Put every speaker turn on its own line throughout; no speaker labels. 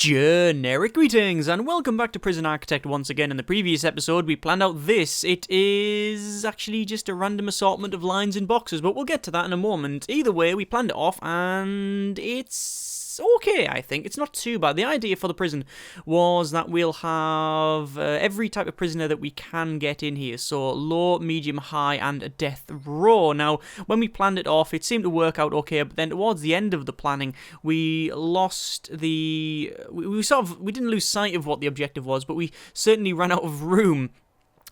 Generic greetings and welcome back to Prison Architect once again. In the previous episode we planned out this. It is actually just a random assortment of lines in boxes, but we'll get to that in a moment. Either way, we planned it off and it's okay, I think. It's not too bad. The idea for the prison was that we'll have every type of prisoner that we can get in here. So low, medium, high and a death row. Now, when we planned it off, it seemed to work out okay, but then towards the end of the planning, we lost the... We didn't lose sight of what the objective was, but we certainly ran out of room.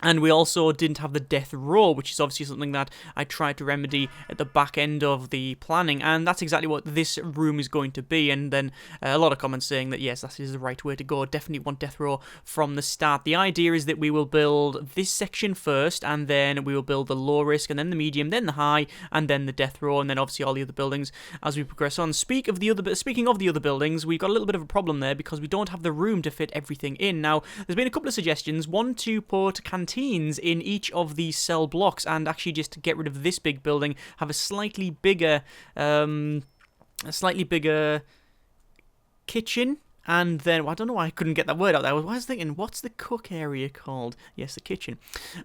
And we also didn't have the death row, which is obviously something that I tried to remedy at the back end of the planning. And that's exactly what this room is going to be. And then a lot of comments saying that, yes, that is the right way to go. Definitely want death row from the start. The idea is that we will build this section first, and then we will build the low risk, and then the medium, then the high, and then the death row, and then obviously all the other buildings as we progress on. Speaking of the other buildings, we've got a little bit of a problem there because we don't have the room to fit everything in. Now, there's been a couple of suggestions. One, to put canteens in each of these cell blocks, and actually just to get rid of this big building, have a slightly bigger kitchen. And then, well, I don't know why I couldn't get that word out there. I was thinking, what's the cook area called? Yes, the kitchen.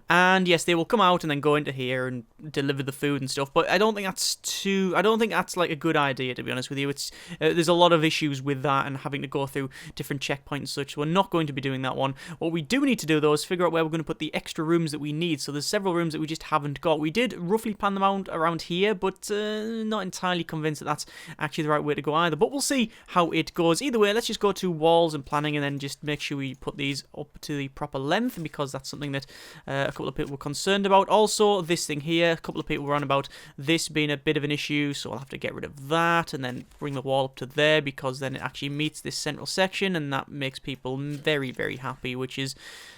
And yes, they will come out and then go into here and deliver the food and stuff. But I don't think that's like a good idea, to be honest with you. It's there's a lot of issues with that and having to go through different checkpoints and such. So we're not going to be doing that one. What we do need to do, though, is figure out where we're going to put the extra rooms that we need. So there's several rooms that we just haven't got. We did roughly plan them out around here, but not entirely convinced that that's actually the right way to go either. But we'll see how it goes. Either way, let's just go to walls and planning, and then just make sure we put these up to the proper length, because that's something that a couple of people were concerned about. Also, this thing here, a couple of people were on about this being a bit of an issue, so I'll have to get rid of that and then bring the wall up to there, because then it actually meets this central section, and that makes people very, very happy, which is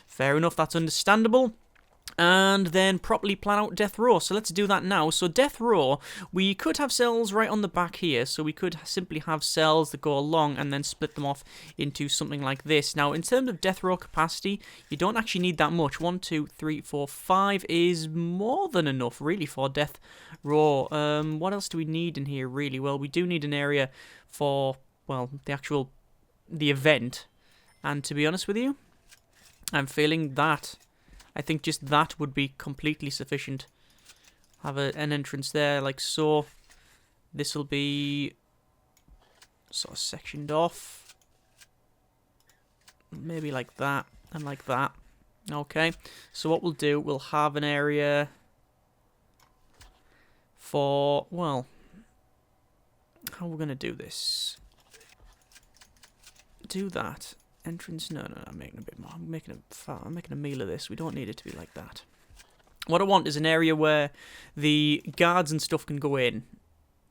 fair enough. That's understandable. And then properly plan out death row. So let's do that now. So death row, we could have cells right on the back here. So we could simply have cells that go along and then split them off into something like this. Now, in terms of death row capacity, you don't actually need that much. 1, 2, 3, 4, 5 is more than enough, really, for death row. What else do we need in here, really? Well, we do need an area for, well, the event. And to be honest with you, I'm feeling that. I think just that would be completely sufficient. Have an entrance there, like so. This will be sort of sectioned off. Maybe like that, and like that. Okay, so what we'll do, we'll have an area for, well, how are we going to do this? Do that. Entrance? No, I'm making a bit more. I'm making a meal of this. We don't need it to be like that. What I want is an area where the guards and stuff can go in.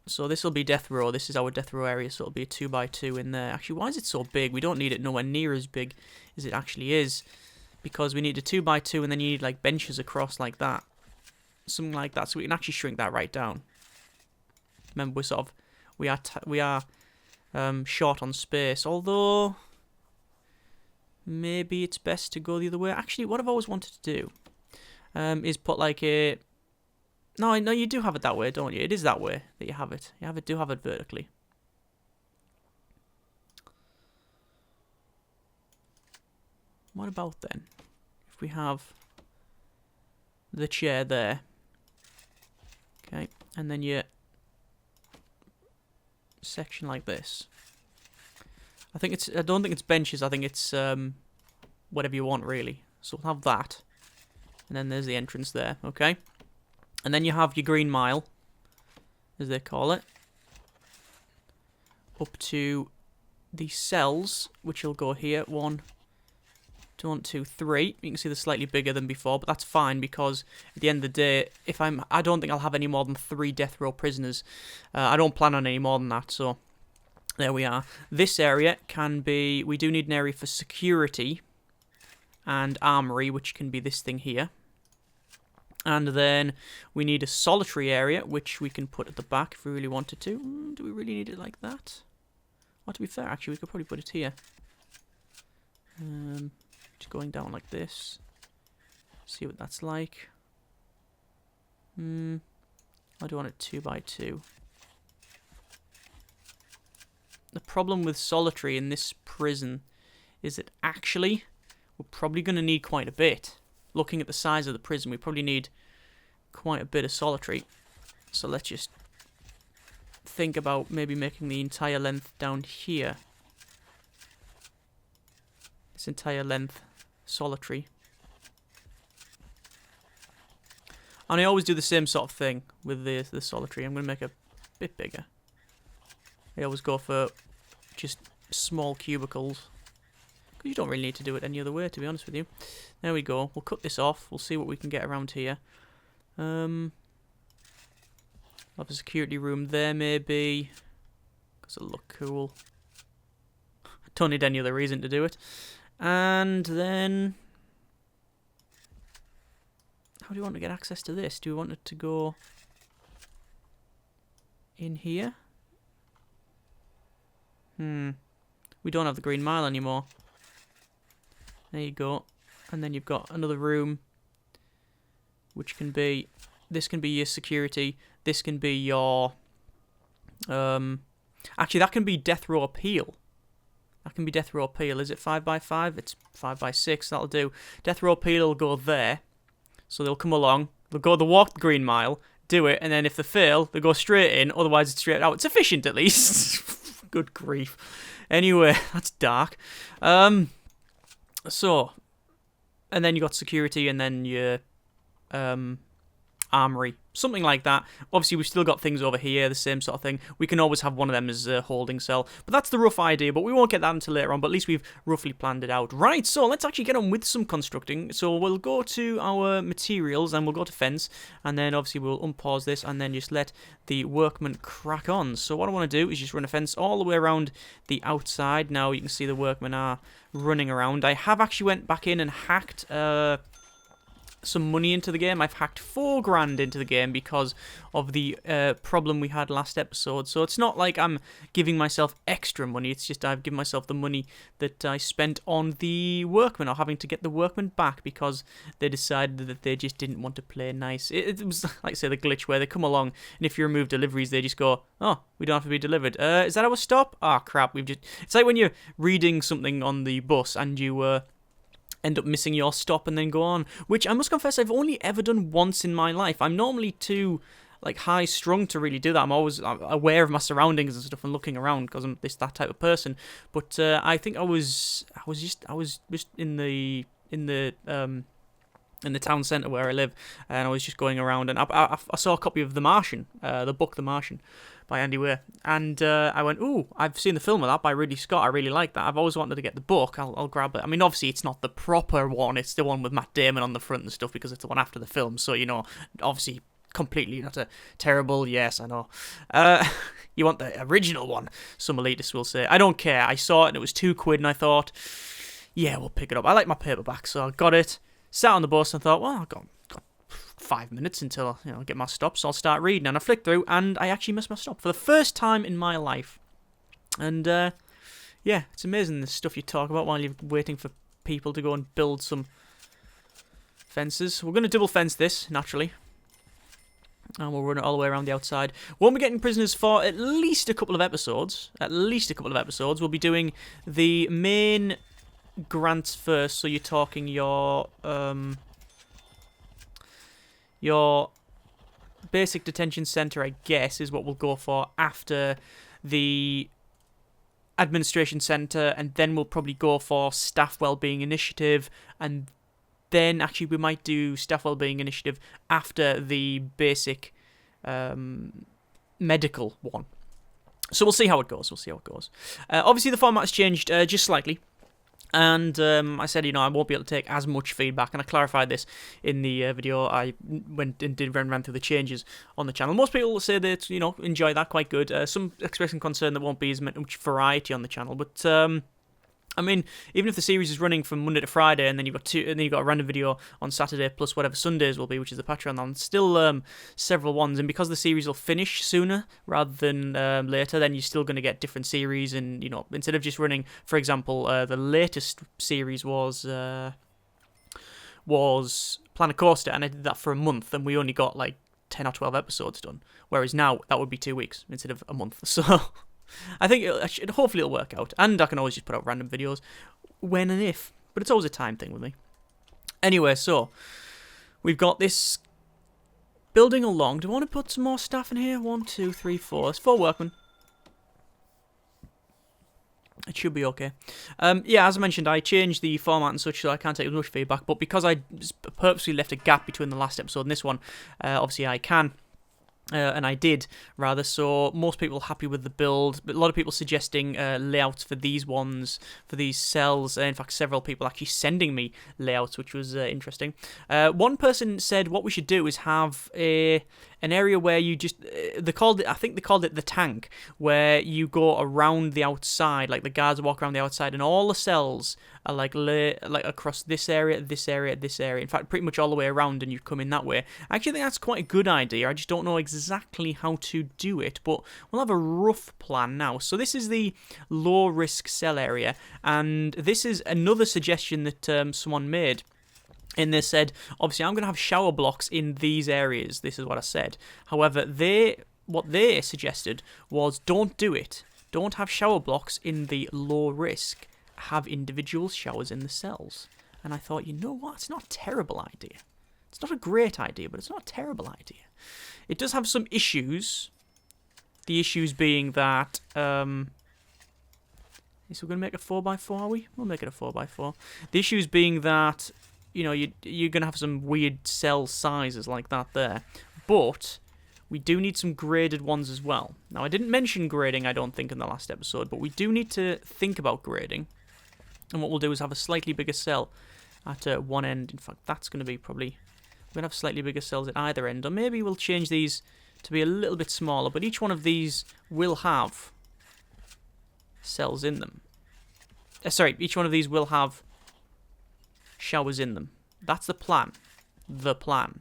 So this will be death row. This is our death row area, so it'll be a 2x2 in there. Actually, why is it so big? We don't need it nowhere near as big as it actually is, because we need a 2x2, and then you need like benches across like that, something like that. So we can actually shrink that right down. Remember, we are short on space, although. Maybe it's best to go the other way. Actually, what I've always wanted to do is put like a... No, you do have it that way, don't you? It is that way that you have it. Do have it vertically. What about then? If we have the chair there. Okay, and then you section like this. I don't think it's benches. I think it's whatever you want, really. So we'll have that, and then there's the entrance there. Okay, and then you have your green mile, as they call it, up to the cells, which will go here. 1, 2, 3. You can see they're slightly bigger than before, but that's fine, because at the end of the day, I don't think I'll have any more than 3 death row prisoners. I don't plan on any more than that, so. There we are. This area can be... We do need an area for security and armory, which can be this thing here. And then we need a solitary area, which we can put at the back if we really wanted to. Do we really need it like that? Well, to be fair, actually, we could probably put it here. Just going down like this. See what that's like. I do want it 2x2. the problem with solitary in this prison is that actually we're probably going to need quite a bit. Looking at the size of the prison, we probably need quite a bit of solitary. So let's just think about maybe making the entire length down here. This entire length solitary. And I always do the same sort of thing with the solitary. I'm going to make it a bit bigger. I always go for just small cubicles. Because you don't really need to do it any other way, to be honest with you. There we go. We'll cut this off. We'll see what we can get around here. Have a security room there, maybe. Because it'll look cool. Don't need any other reason to do it. And then... how do you want to get access to this? Do we want it to go in here? We don't have the Green Mile anymore. There you go. And then you've got another room, which can be... this can be your security. This can be your... actually, that can be Death Row Appeal. That can be Death Row Appeal. Is it 5x5? It's 5x6. That'll do. Death Row Appeal will go there. So they'll come along. They'll walk the Green Mile, do it, and then if they fail, they go straight in. Otherwise, it's straight out. It's efficient, at least. Good grief. Anyway, that's dark. So, and then you got security, and then your armory, something like that. Obviously, we've still got things over here, the same sort of thing. We can always have one of them as a holding cell, but that's the rough idea, but we won't get that until later on, but at least we've roughly planned it out. Right, so let's actually get on with some constructing. So we'll go to our materials, and we'll go to fence, and then obviously we'll unpause this, and then just let the workmen crack on. So what I want to do is just run a fence all the way around the outside. Now you can see the workmen are running around. I have actually went back in and hacked some money into the game. I've hacked $4,000 into the game because of the problem we had last episode. So it's not like I'm giving myself extra money. It's just I've given myself the money that I spent on the workmen, or having to get the workmen back because they decided that they just didn't want to play nice. It was like, say, the glitch where they come along, and if you remove deliveries, they just go, oh, we don't have to be delivered. Is that our stop? Oh crap, we've just... It's like when you're reading something on the bus and you end up missing your stop and then go on, which I must confess I've only ever done once in my life. I'm normally too high strung to really do that. I'm always aware of my surroundings and stuff and looking around because I'm that type of person. But I think I was just in the town centre where I live, and I was just going around, and I saw a copy of The Martian, the book The Martian, by Andy Weir, and I went, ooh, I've seen the film of that by Ridley Scott, I really like that, I've always wanted to get the book, I'll grab it. I mean, obviously it's not the proper one, it's the one with Matt Damon on the front and stuff, because it's the one after the film, so, you know, obviously completely not a terrible, yes, I know. You want the original one, some elitists will say. I don't care, I saw it and it was £2 and I thought, yeah, we'll pick it up. I like my paperback, so I got it, sat on the bus and thought, well, I've got 5 minutes until I get my stop, so I'll start reading. And I flicked through, and I actually missed my stop for the first time in my life. And yeah, it's amazing the stuff you talk about while you're waiting for people to go and build some fences. We're going to double fence this, naturally. And we'll run it all the way around the outside. Won't be getting prisoners for at least a couple of episodes. We'll be doing the main grants first, so you're talking your basic detention centre, I guess, is what we'll go for after the administration centre, and then we'll probably go for staff wellbeing initiative, and then actually we might do staff wellbeing initiative after the basic medical one. So we'll see how it goes. Obviously the format has changed just slightly. And I said, I won't be able to take as much feedback, and I clarified this in the video. I went and ran through the changes on the channel. Most people say that, enjoy that quite good. Some expressing concern there won't be as much variety on the channel, but I mean, even if the series is running from Monday to Friday, and then you've got a random video on Saturday plus whatever Sundays will be, which is the Patreon, on still several ones, and because the series will finish sooner rather than later, then you're still going to get different series, and instead of just running, for example, the latest series was Planet Coaster, and I did that for a month, and we only got 10 or 12 episodes done, whereas now that would be 2 weeks instead of a month. So I think hopefully it'll work out. And I can always just put out random videos when and if. But it's always a time thing with me. Anyway, so we've got this building along. Do I want to put some more staff in here? 1, 2, 3, 4. There's 4 workmen. It should be okay. Yeah, as I mentioned, I changed the format and such, so I can't take as much feedback. But because I purposely left a gap between the last episode and this one, obviously I can. And I did, rather, so most people are happy with the build, but a lot of people suggesting layouts for these ones, for these cells. In fact, several people actually sending me layouts, which was interesting. One person said what we should do is have an area where you just, I think they called it the tank, where you go around the outside, like the guards walk around the outside, and all the cells are like across this area, this area, this area. In fact, pretty much all the way around, and you come in that way. I actually think that's quite a good idea. I just don't know exactly how to do it, but we'll have a rough plan now. So this is the low-risk cell area, and this is another suggestion that someone made. And they said, obviously, I'm going to have shower blocks in these areas. This is what I said. However, what they suggested was don't do it. Don't have shower blocks in the low risk. Have individual showers in the cells. And I thought, you know what? It's not a terrible idea. It's not a great idea, but it's not a terrible idea. It does have some issues. The issues being that... So we're going to make a 4x4, are we? We'll make it a 4x4. The issues being that... You know, you're going to have some weird cell sizes like that there. But we do need some graded ones as well. Now, I didn't mention grading, I don't think, in the last episode. But we do need to think about grading. And what we'll do is have a slightly bigger cell at one end. In fact, that's going to be probably... We're going to have slightly bigger cells at either end. Or maybe we'll change these to be a little bit smaller. But each one of these will have cells in them. Sorry, each one of these will have... showers in them. That's the plan. The plan.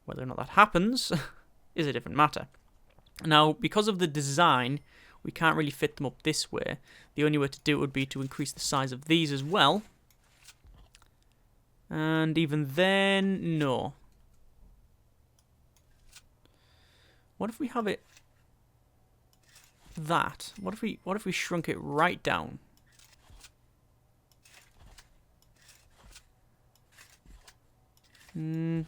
Whether or not that happens is a different matter. Now, because of the design, we can't really fit them up this way. The only way to do it would be to increase the size of these as well. And even then, no. What if we have it that? What if we shrunk it right down?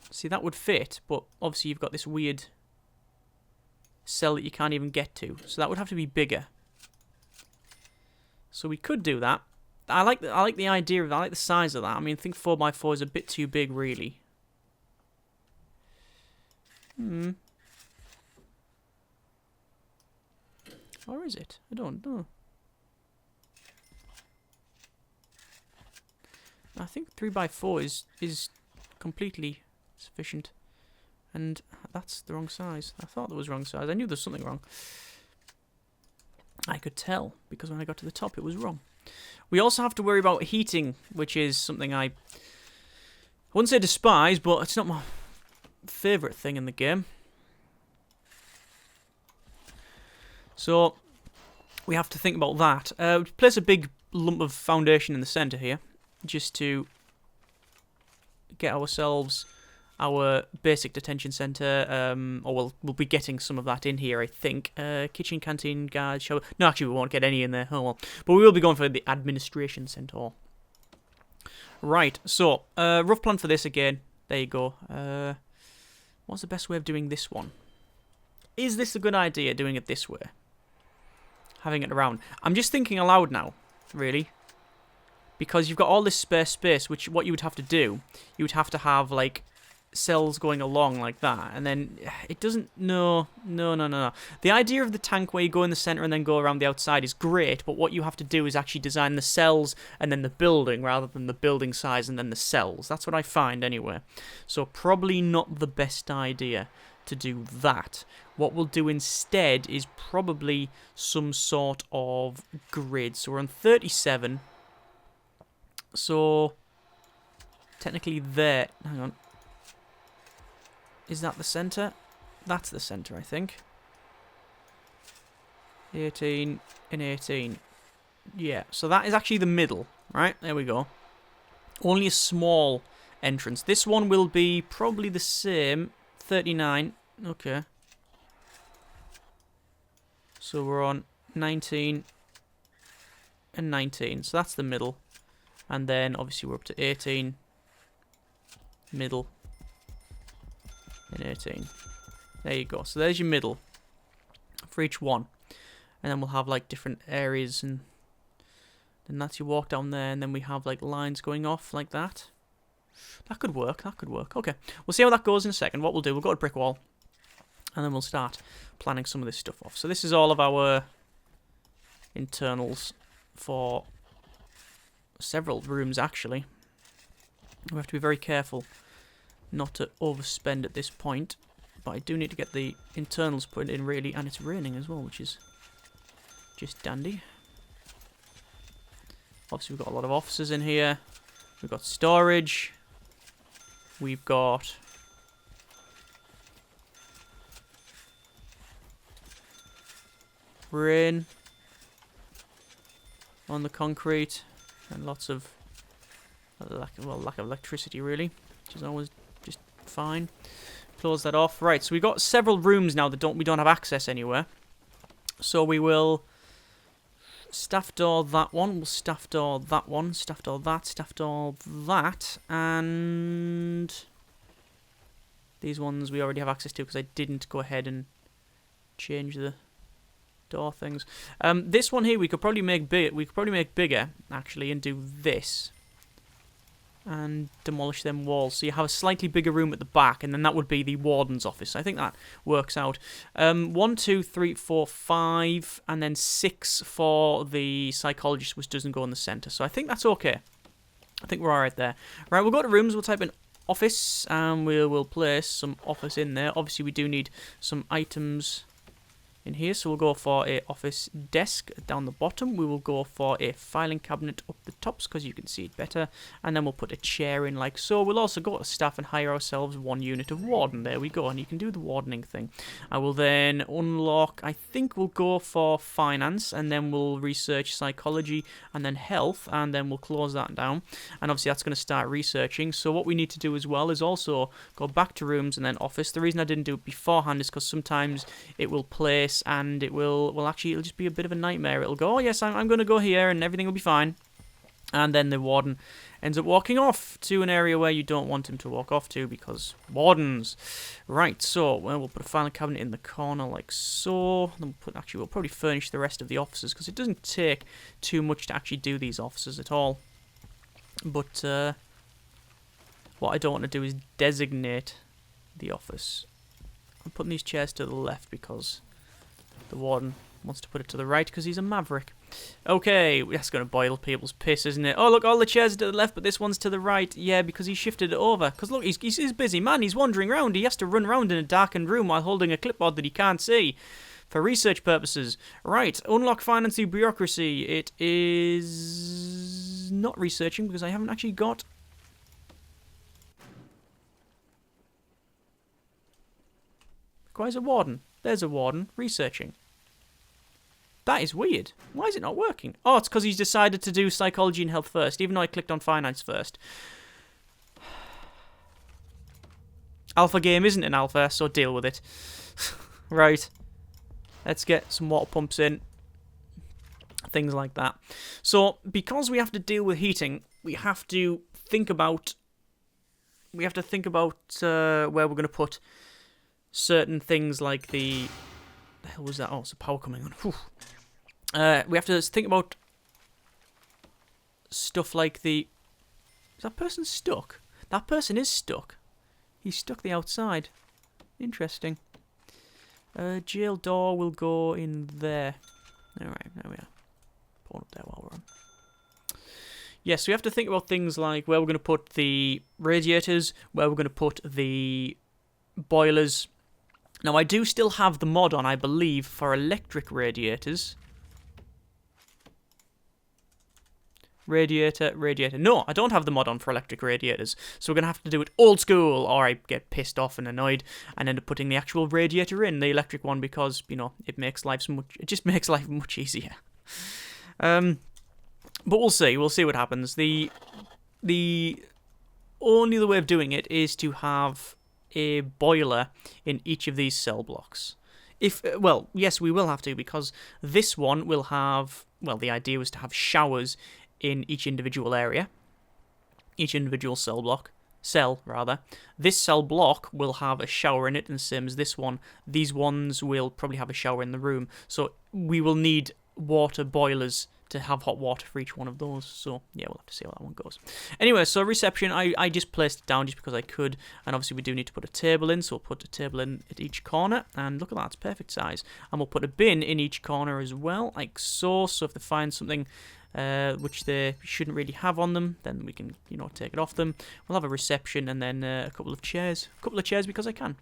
See, that would fit, but obviously you've got this weird cell that you can't even get to, so that would have to be bigger. So we could do that. I like the idea of that. I like the size of that. I mean, I think 4x4 is a bit too big, really. Or is it? I don't know. I think 3x4 is completely sufficient. And that's the wrong size. I thought that was the wrong size. I knew there was something wrong. I could tell, because when I got to the top, it was wrong. We also have to worry about heating, which is something I wouldn't say despise, but it's not my favourite thing in the game. So, we have to think about that. Place a big lump of foundation in the centre here, just to get ourselves our basic detention centre, or we'll be getting some of that in here, I think. Kitchen, canteen, guard, shower. No, actually, we won't get any in there. Oh well. But we will be going for the administration centre. Right, so, rough plan for this again. There you go. What's the best way of doing this one? Is this a good idea, doing it this way? Having it around. I'm just thinking aloud now, really. Because you've got all this spare space, which what you would have to do, you would have to have, like, cells going along like that. And then it doesn't... No. The idea of the tank where you go in the centre and then go around the outside is great, but what you have to do is actually design the cells and then the building, rather than the building size and then the cells. That's what I find, anyway. So probably not the best idea to do that. What we'll do instead is probably some sort of grid. So we're on 37... So, technically there... Hang on. Is that the centre? That's the centre, I think. 18 and 18. Yeah, so that is actually the middle, right? There we go. Only a small entrance. This one will be probably the same. 39. Okay. So we're on 19 and 19. So that's the middle. And then obviously we're up to 18, middle, and 18. There you go. So there's your middle for each one. And then we'll have like different areas, and then that's your walk down there, and then we have like lines going off like that. That could work, that could work. Okay, we'll see how that goes in a second. What we'll do, we'll go to brick wall, and then we'll start planning some of this stuff off. So this is all of our internals for several rooms, actually. We have to be very careful not to overspend at this point, but I do need to get the internals put in, really, and it's raining as well, which is just dandy. Obviously, we've got a lot of offices in here. We've got storage. We've got rain on the concrete, and lots of lack of electricity, really, which is always just fine. Close that off. Right, so we've got several rooms now that we don't have access anywhere. So we will staff door that one, we'll staff door that one, staff door that, staff door that, and these ones we already have access to because I didn't go ahead and change the door things. This one here we could probably make bigger actually, and do this and demolish them walls. So you have a slightly bigger room at the back, and then that would be the warden's office. I think that works out. 1, 2, 3, 4, 5, and then 6 for the psychologist, which doesn't go in the centre. So I think that's okay. I think we're alright there. Right, we'll go to rooms, we'll type in office, and we'll place some office in there. Obviously, we do need some items in here, so we'll go for a office desk down the bottom. We will go for a filing cabinet up the tops because you can see it better, and then we'll put a chair in like so. We'll also go to staff and hire ourselves 1 unit of warden. There we go, and you can do the wardening thing. I will then unlock, I think we'll go for finance, and then we'll research psychology and then health, and then we'll close that down, and obviously that's going to start researching. So what we need to do as well is also go back to rooms and then office. The reason I didn't do it beforehand is because sometimes it will place, and it'll just be a bit of a nightmare. It'll go, oh yes, I'm going to go here and everything will be fine, and then the warden ends up walking off to an area where you don't want him to walk off to because wardens. Right, so we'll put a filing cabinet in the corner like so. Then we'll probably furnish the rest of the offices because it doesn't take too much to actually do these offices at all. But what I don't want to do is designate the office. I'm putting these chairs to the left because the warden wants to put it to the right because he's a maverick. Okay, that's going to boil people's piss, isn't it? Oh, look, all the chairs are to the left, but this one's to the right. Yeah, because he shifted it over. Because, look, he's a busy man. He's wandering around. He has to run around in a darkened room while holding a clipboard that he can't see for research purposes. Right, unlock finance through bureaucracy. It is not researching because I haven't actually got... Requires a warden. There's a warden researching. That is weird. Why is it not working? Oh, it's because he's decided to do psychology and health first, even though I clicked on finance first. Alpha game isn't an alpha, so deal with it. Right. Let's get some water pumps in. Things like that. So, because we have to deal with heating, we have to think about... where we're going to put certain things like the hell was that? Oh, it's the power coming on. We have to think about stuff like the... Is that person stuck? That person is stuck. He's stuck the outside. Interesting. Jail door will go in there. Alright, there we are. Put one up there while we're on. Yes, we have to think about things like where we're going to put the radiators, where we're going to put the boilers. Now, I do still have the mod on, I believe, for electric radiators. Radiator. No, I don't have the mod on for electric radiators. So we're going to have to do it old school, or I get pissed off and annoyed and end up putting the actual radiator in, the electric one, because, you know, it just makes life much easier. But we'll see. We'll see what happens. The only other way of doing it is to have a boiler in each of these cell blocks. Well, yes, we will have to, because this one will have, well, the idea was to have showers in each individual area, each individual cell rather. This cell block will have a shower in it, and same as this one. These ones will probably have a shower in the room, so we will need water boilers to have hot water for each one of those. So yeah, we'll have to see how that one goes. Anyway, so reception, I just placed it down just because I could, and obviously we do need to put a table in, so we'll put a table in at each corner, and look at that, it's perfect size. And we'll put a bin in each corner as well, like so. So if they find something which they shouldn't really have on them, then we can, you know, take it off them. We'll have a reception, and then a couple of chairs because I can.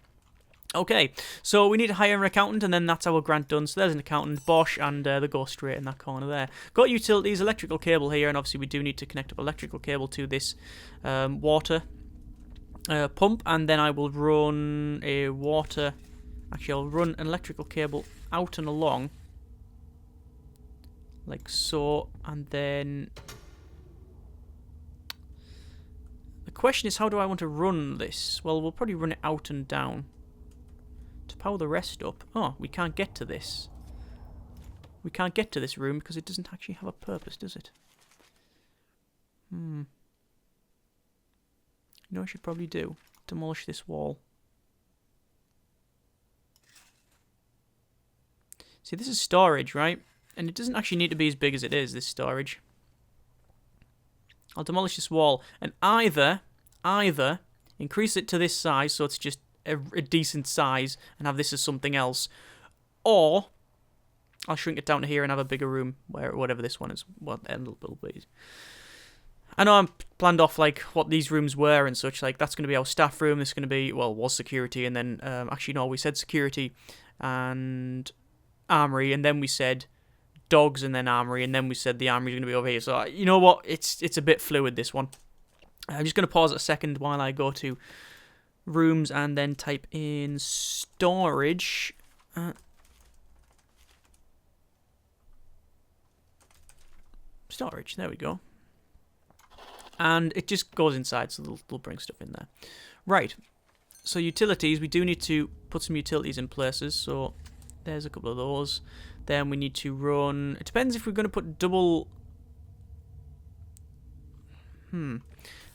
Okay, so we need to hire an accountant, and then that's our grant done. So there's an accountant, Bosch, and they go straight in that corner there. Got utilities, electrical cable here, and obviously we do need to connect up electrical cable to this water pump, and then I will run a water... Actually, I'll run an electrical cable out and along, like so, and then... The question is, how do I want to run this? Well, we'll probably run it out and down. To power the rest up. Oh, we can't get to this. We can't get to this room because it doesn't actually have a purpose, does it? You know what I should probably do? Demolish this wall. See, this is storage, right? And it doesn't actually need to be as big as it is, this storage. I'll demolish this wall and either increase it to this size so it's just a decent size and have this as something else, or I'll shrink it down to here and have a bigger room where whatever this one is, what it'll be. I know I'm planned off like what these rooms were and such. Like that's going to be our staff room. This is going to be, well, was security, and then actually no, we said security and armory, and then we said dogs, and then armory, and then we said the armory is going to be over here. So you know what? It's a bit fluid, this one. I'm just going to pause a second while I go to rooms and then type in storage. Storage, there we go. And it just goes inside, so they'll bring stuff in there. Right, so utilities, we do need to put some utilities in places, so there's a couple of those. Then we need to run, it depends if we're going to put double...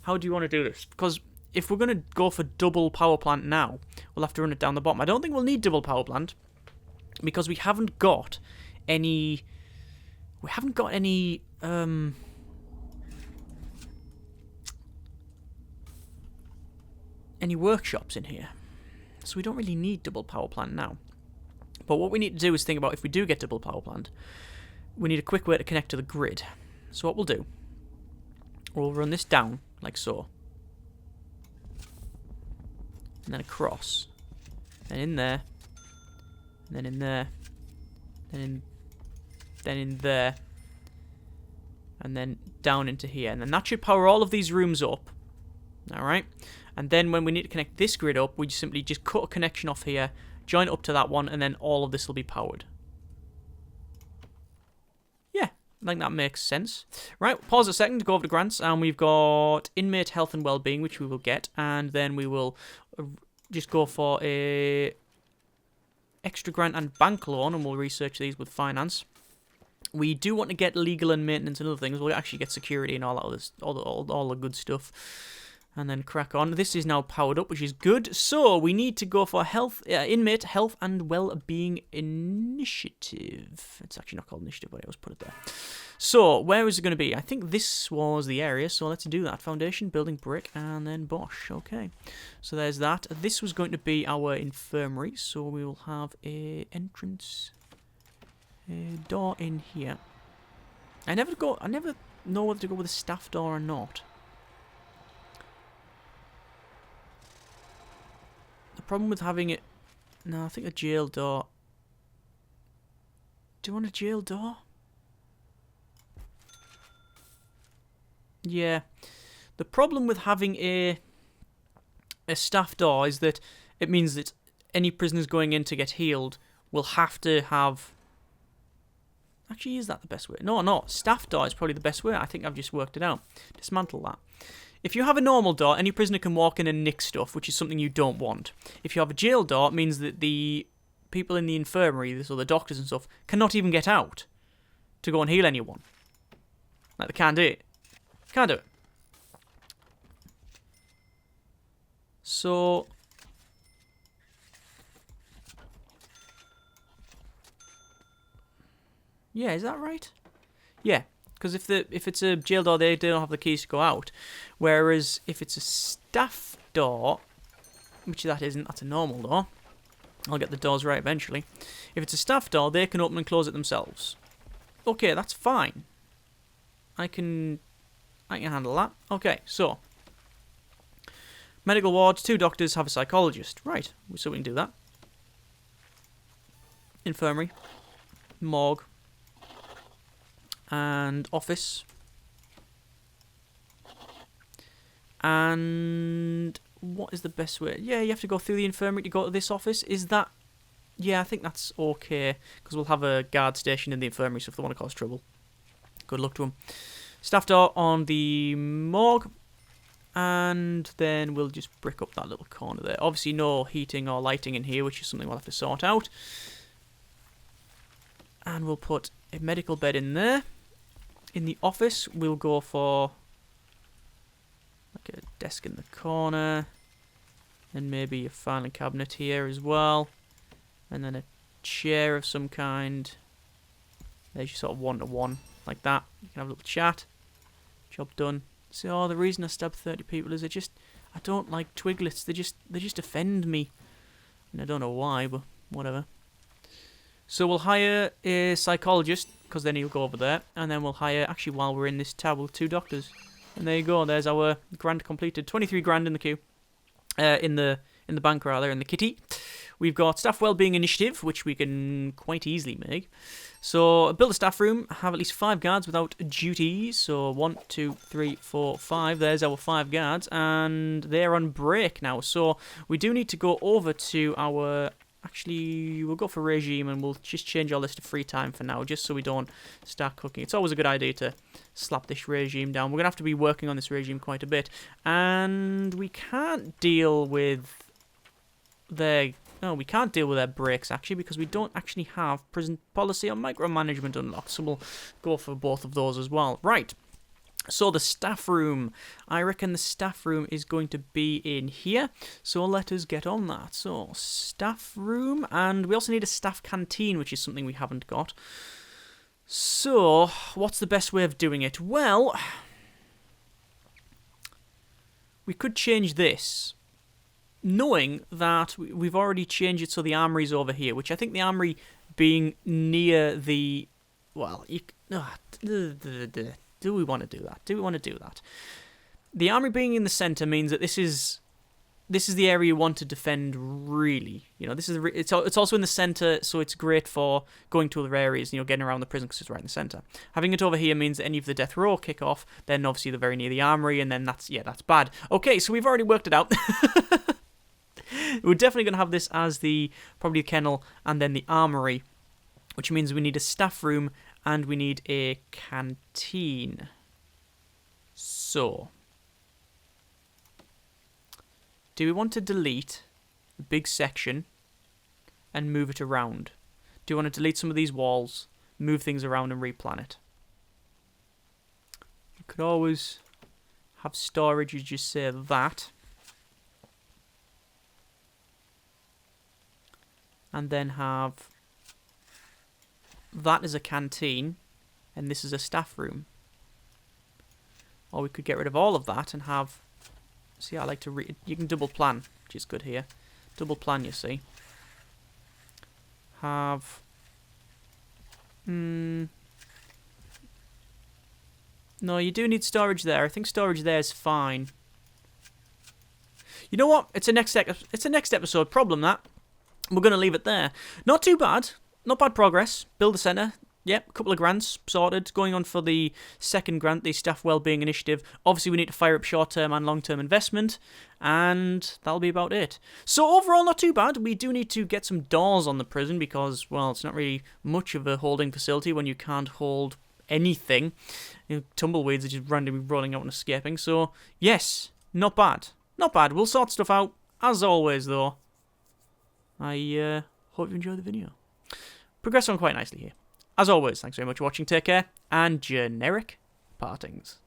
How do you want to do this? Because if we're going to go for double power plant now, we'll have to run it down the bottom. I don't think we'll need double power plant because we haven't got any... any workshops in here. So we don't really need double power plant now. But what we need to do is think about if we do get double power plant, we need a quick way to connect to the grid. So what we'll do, we'll run this down like so. And then across, then in there, and then in there, then in there, and then down into here. And then that should power all of these rooms up. Alright? And then when we need to connect this grid up, we simply just cut a connection off here, join it up to that one, and then all of this will be powered. Yeah, I think that makes sense. Right, pause a second to go over to grants, and we've got inmate health and well-being, which we will get, and then we will just go for a extra grant and bank loan, and we'll research these with finance. We do want to get legal and maintenance and other things. We'll actually get security and all that other, all the good stuff. And then crack on. This is now powered up, which is good. So we need to go for inmate health and well-being initiative. It's actually not called initiative, but I always put it there. So where is it going to be? I think this was the area, so let's do that. Foundation, building, brick, and then Bosch. Okay, so there's that. This was going to be our infirmary, so we will have a entrance, a door in here. I never know whether to go with a staff door or not. The problem with having it... No, I think a jail door... Do you want a jail door? Yeah. The problem with having a staff door is that it means that any prisoners going in to get healed will have to have... Actually, is that the best way? No. Staff door is probably the best way. I think I've just worked it out. Dismantle that. If you have a normal door, any prisoner can walk in and nick stuff, which is something you don't want. If you have a jail door, it means that the people in the infirmary, so the doctors and stuff, cannot even get out to go and heal anyone. Like, they can't do it. Can't do it. So... yeah, is that right? Yeah, because if it's a jail door, they don't have the keys to go out. Whereas if it's a staff door, which that isn't, that's a normal door. I'll get the doors right eventually. If it's a staff door, they can open and close it themselves. Okay, that's fine. I can handle that. Okay, so medical wards, 2 doctors, have a psychologist. Right, so we can do that. Infirmary, morgue, and office. And what is the best way? Yeah, you have to go through the infirmary to go to this office. Is that... yeah, I think that's okay, because we'll have a guard station in the infirmary, so if they want to cause trouble, good luck to them. Staff door on the morgue, and then we'll just brick up that little corner there. Obviously no heating or lighting in here, which is something we'll have to sort out. And we'll put a medical bed in there. In the office, we'll go for like a desk in the corner, and maybe a filing cabinet here as well, and then a chair of some kind. There's your sort of one-to-one, like that. You can have a little chat. Job done. So, the reason I stabbed 30 people is I don't like twiglets. They just offend me, and I don't know why, but whatever. So we'll hire a psychologist, because then he'll go over there, and then we'll hire, actually while we're in this tab, 2 doctors. And there you go, there's our grant completed. 23 grand in the queue. In the bank rather, in the kitty. We've got staff wellbeing initiative, which we can quite easily make. So build a staff room, have at least 5 guards without duties. So 1, 2, 3, 4, 5. There's our 5 guards, and they're on break now. So we do need to go over to our... actually, we'll go for regime, and we'll just change all this to free time for now, just so we don't start cooking. It's always a good idea to slap this regime down. We're going to have to be working on this regime quite a bit. And we can't deal with their... no, we can't deal with their breaks, actually, because we don't actually have prison policy or micromanagement unlocked. So we'll go for both of those as well. Right. So the staff room, I reckon the staff room is going to be in here, so let us get on that. So, staff room, and we also need a staff canteen, which is something we haven't got. So, what's the best way of doing it? Well, we could change this, knowing that we've already changed it so the armory's over here, which I think the armory being near the... well, do we want to do that? Do we want to do that? The armory being in the centre means that this is the area you want to defend, really. You know, it's also in the centre, so it's great for going to other areas, you know, getting around the prison because it's right in the centre. Having it over here means that any of the death row kick off, then obviously they're very near the armory, and then that's bad. Okay, so we've already worked it out. We're definitely going to have this as probably the kennel and then the armory, which means we need a staff room and we need a canteen. So, do we want to delete a big section and move it around? Do you want to delete some of these walls, move things around and replan it? You could always have storage, you just say that. And then have that as a canteen, and this is a staff room. Or we could get rid of all of that and have... see, I like to read... you can double plan, which is good here. Double plan, you see. Have... no, you do need storage there. I think storage there is fine. You know what? It's a next episode problem, that. We're going to leave it there. Not too bad. Not bad progress. Build a centre. Yep, a couple of grants sorted. Going on for the second grant, the Staff Wellbeing Initiative. Obviously, we need to fire up short-term and long-term investment. And that'll be about it. So, overall, not too bad. We do need to get some doors on the prison because, well, it's not really much of a holding facility when you can't hold anything. You know, tumbleweeds are just randomly rolling out and escaping. So, yes, not bad. Not bad. We'll sort stuff out. As always, though, I hope you enjoyed the video. Progress on quite nicely here. As always, thanks very much for watching, take care, and generic partings.